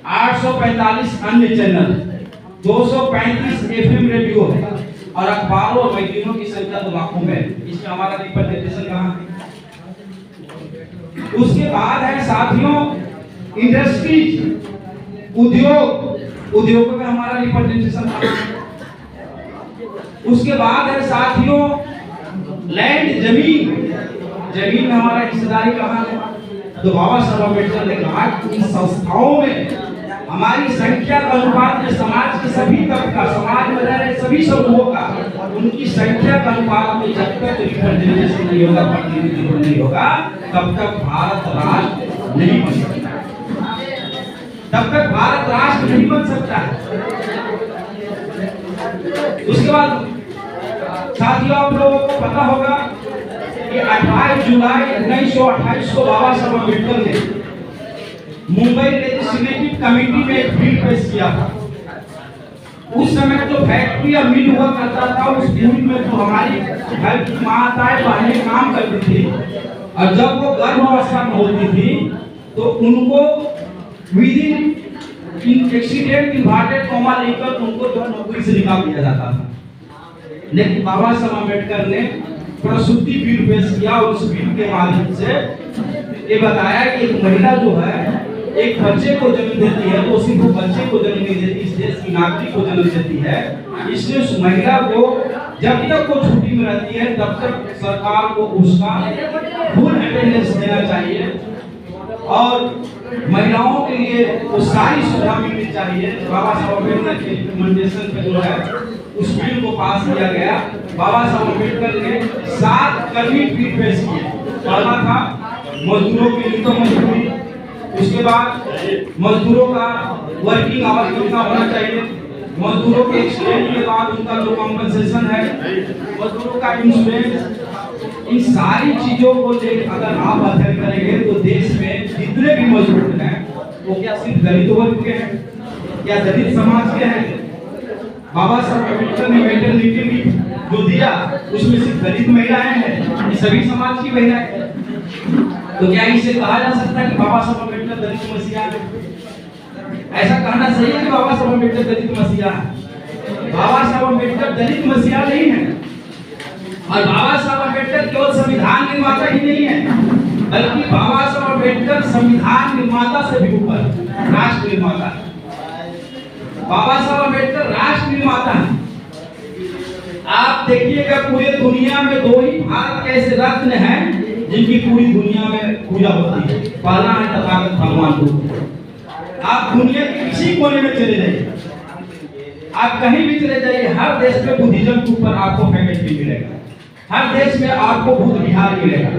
845 अन्य channel, 235 FM radio है और अखबारों और मैगजीनों की संख्या तो लाखों में। इसमें हमारा रिप्रेजेंटेशन कहाँ है? उसके बाद है साथियों इंडस्ट्रीज, उद्योगों में हमारा रिप्रेजेंटेशन कहाँ है? उसके बाद है साथियों लैंड, जमीन में हमारा हिस्सेदारी कहाँ है? तो बाबा साहब अम्बेडकर ने कहा कि इन संस्थाओं में हमारी संख्या का अनुपात में समाज के सभी तबका, समाज में रह रहे सभी समूहों का, उनकी संख्या का अनुपात में जब तक रिप्रेजेंटेशन नहीं होगा, प्रतिनिधित्व नहीं होगा, तब तक भारत राष्ट्र नहीं बन सकता, तब तक भारत राष्ट्र नहीं बन सकता है। उसके बाद साथियों आप लोगों को पता होगा कि 28 जुलाई 1928 को बाबा साहब अम्बेडकर ने मुंबई लेजिस्लेटिव कमेटी में एक बिल पेश किया था। उस समय जो फैक्ट्री या मिल हुआ करता था, उस मिल में जो हमारी घर की माताएं बहनें काम करती थी और जब वो गर्भावस्था में होती थी तो उनको विदिन एक्सीडेंट इन्वर्टेड कॉमा लेकर उनको जो नौकरी से निकाल दिया जाता था। लेकिन बाबा साहब अम्बेडकर ने प्रसूति बिल पेश किया और उस बिल के माध्यम से ये बताया कि एक महिला जो है एक बच्चे को जन्म देती है तो सिर्फ वो बच्चे को जन्म नहीं देती, इस देश की नागरिक को जन्म देती है। इसलिए उस महिला को जब तक वो छुट्टी में रहती है तब तक सरकार को उसका फुल अटेंडेंस देना चाहिए और महिलाओं के लिए वो सारी सुविधा मिलनी चाहिए। बाबा साहब अम्बेडकर के रिकमेंडेशन पे जो है उस बिल को पास किया गया। बाबा साहब अम्बेडकर ने 7 कर्मी बिल पेश किए। पहला था मजदूरों की न्यूनतम मजदूरी, उसके बाद मजदूरों का वर्किंग आवर कितना होना चाहिए, मजदूरों के एक्सीडेंट के बाद उनका जो कॉम्पनसेशन है, मजदूरों का इंश्योरेंस, इन सारी चीजों को अगर आप अध्ययन करेंगे तो देश में जितने भी मजदूर हैं वो क्या सिर्फ दलित वर्ग के हैं या दलित समाज के हैं? बाबा साहब अम्बेडकर ने मैटरनिटी लीव जो दिया उसमें सिर्फ दलित महिलाएं हैं, ये सभी समाज की महिलाएं हैं। तो क्या इसे कहा जा सकता है कि बाबा साहब अम्बेडकर दलित मसीहा है? ऐसा कहना सही है कि बाबा साहब अम्बेडकर दलित मसीहा है? बाबा साहब अम्बेडकर दलित मसीहा नहीं है और बाबा साहब अम्बेडकर केवल संविधान निर्माता ही नहीं है, बल्कि बाबा साहब अम्बेडकर संविधान निर्माता से भी ऊपर राष्ट्र निर्माता है। बाबा साहब अम्बेडकर राष्ट्र निर्माता है। आप देखिएगा पूरे दुनिया में 2 ही भारत के ऐसे रत्न हैं जिनकी पूरी दुनिया में पूजा होती है। पहला है तथागत भगवान बुद्ध। आप दुनिया के किसी कोने में चले जाइए, आप कहीं भी चले जाइए, हर देश में बुद्धिज्म के ऊपर आपको फैकल्टी मिलेगा, हर देश में आपको बुद्ध विहार मिलेगा,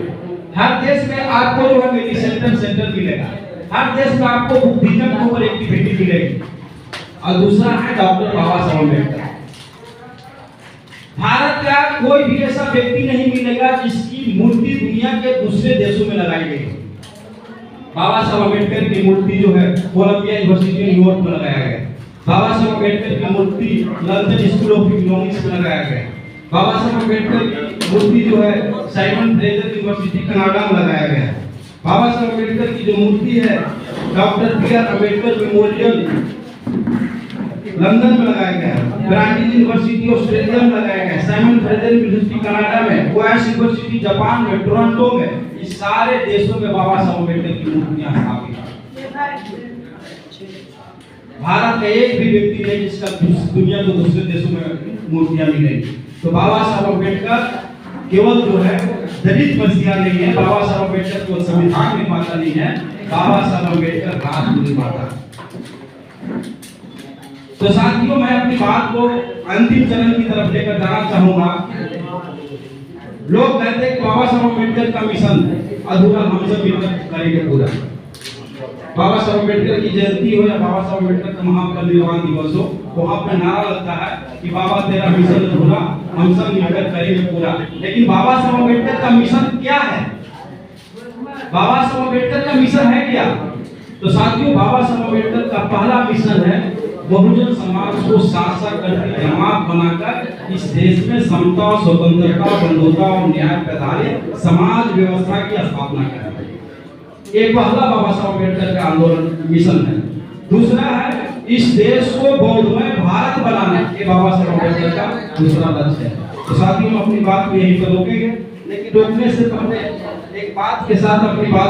हर देश में आपको जो है मेडिटेशन सेंटर मिलेगा, हर देश में आपको बुद्धिज्म के ऊपर एक्टिविटी मिलेगी। और दूसरा है डॉक्टर बाबा साहब अम्बेडकर। भारत का कोई भी ऐसा व्यक्ति नहीं मिलेगा जिसकी मूर्ति दुनिया के दूसरे देशों में लगाई गई। बाबा साहब अम्बेडकर की मूर्ति जो है कोलंबिया यूनिवर्सिटी न्यूयॉर्क में लगाया गया। बाबा साहब अम्बेडकर की मूर्ति लंदन स्कूल ऑफ इकोनॉमिक्स में लगाया गया। बाबा साहब अम्बेडकर की मूर्ति जो है साइमन फ्रेजर यूनिवर्सिटी कनाडा में लगाया गया। बाबा साहब अम्बेडकर की जो मूर्ति है doctor B R. Ambedkar memorial London में लगाया गया, ब्रांडिज यूनिवर्सिटी ऑस्ट्रेलिया में लगाया गया, साइमन फ्रेजर यूनिवर्सिटी कनाडा में, ओएस यूनिवर्सिटी जापान में, टोरंटो में, इस सारे देशों में बाबा साहब अम्बेडकर की मूर्तियां स्थापित हैं। भारत का एक भी व्यक्ति नहीं जिसका दुनिया के दूसरे देशों में मूर्तियां मिलेगी। तो बाबा साहब अम्बेडकर केवल जो है दलित मसीहा नहीं है, बाबा साहब अम्बेडकर केवल संविधान निर्माता नहीं है, बाबा साहब अम्बेडकर राष्ट्र निर्माता है। तो साथियों मैं अपनी बात को अंतिम चरण की तरफ लेकर जाना चाहूंगा। लोग कहते हैं कि बाबा साहब अम्बेडकर का मिशन अधूरा, हम सब मिलकर करेंगे पूरा। बाबा साहब अम्बेडकर की जयंती हो या बाबा साहब अम्बेडकर का महापरिनिर्वाण दिवस हो, वहां पर नारा लगता है कि बाबा तेरा मिशन अधूरा, हम सब मिलकर करेंगे पूरा। लेकिन बाबा साहब अम्बेडकर का मिशन क्या है? बाबा साहब अम्बेडकर का मिशन है क्या? तो साथियों बाबा साहब अम्बेडकर का पहला मिशन है बहुजन समाज को शासक करके जमात बनाकर इस देश में समता, स्वतंत्रता, बंधुता और न्याय पर आधारित समाज व्यवस्था की स्थापना करना। ये पहला बाबा साहब अम्बेडकर का आंदोलन मिशन है। दूसरा है इस देश को बौद्धमय भारत बनाना, ये बाबा साहब अम्बेडकर का दूसरा लक्ष्य है। तो साथियों, हम अपनी बात को यहीं पर रोकेंगे, लेकिन रोकने से पहले एक बात के साथ अपनी बात